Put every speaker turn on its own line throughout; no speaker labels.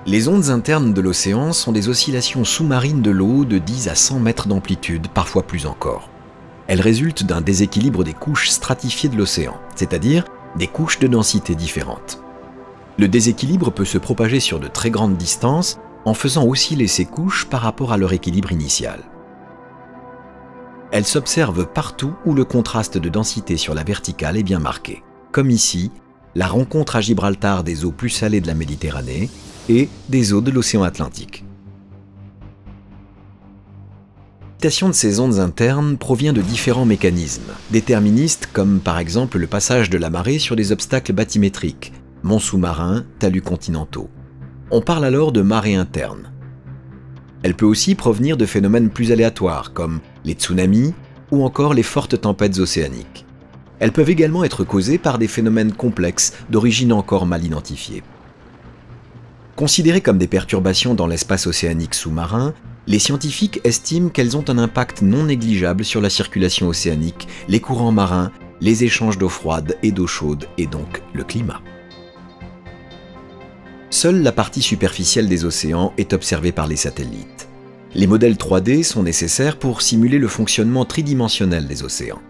Les ondes internes de l'océan sont des oscillations sous-marines de l'eau de 10 à 100 mètres d'amplitude, parfois plus encore. Elles résultent d'un déséquilibre des couches stratifiées de l'océan, c'est-à-dire des couches de densité différentes. Le déséquilibre peut se propager sur de très grandes distances en faisant osciller ces couches par rapport à leur équilibre initial. Elles s'observent partout où le contraste de densité sur la verticale est bien marqué, comme ici, la rencontre à Gibraltar des eaux plus salées de la Méditerranée et des eaux de l'océan Atlantique. L'excitation de ces ondes internes provient de différents mécanismes, déterministes comme par exemple le passage de la marée sur des obstacles bathymétriques, monts sous-marins, talus continentaux. On parle alors de marée interne. Elle peut aussi provenir de phénomènes plus aléatoires comme les tsunamis ou encore les fortes tempêtes océaniques. Elles peuvent également être causées par des phénomènes complexes d'origine encore mal identifiée. Considérées comme des perturbations dans l'espace océanique sous-marin, les scientifiques estiment qu'elles ont un impact non négligeable sur la circulation océanique, les courants marins, les échanges d'eau froide et d'eau chaude et donc le climat. Seule la partie superficielle des océans est observée par les satellites. Les modèles 3D sont nécessaires pour simuler le fonctionnement tridimensionnel des océans.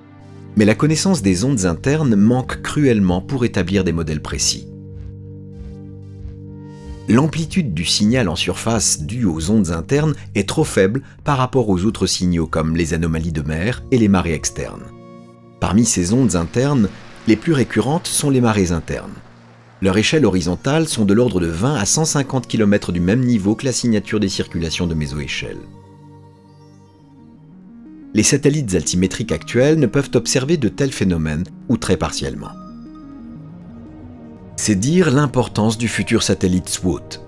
Mais la connaissance des ondes internes manque cruellement pour établir des modèles précis. L'amplitude du signal en surface due aux ondes internes est trop faible par rapport aux autres signaux comme les anomalies de mer et les marées externes. Parmi ces ondes internes, les plus récurrentes sont les marées internes. Leurs échelles horizontales sont de l'ordre de 20 à 150 km du même niveau que la signature des circulations de mésoéchelle. Les satellites altimétriques actuels ne peuvent observer de tels phénomènes ou très partiellement. C'est dire l'importance du futur satellite SWOT.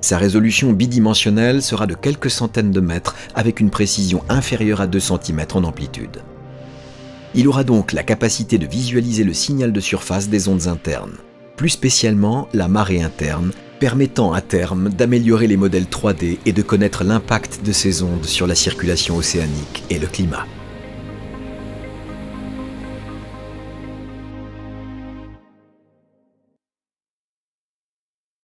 Sa résolution bidimensionnelle sera de quelques centaines de mètres avec une précision inférieure à 2 cm en amplitude. Il aura donc la capacité de visualiser le signal de surface des ondes internes, plus spécialement la marée interne, permettant à terme d'améliorer les modèles 3D et de connaître l'impact de ces ondes sur la circulation océanique et le climat.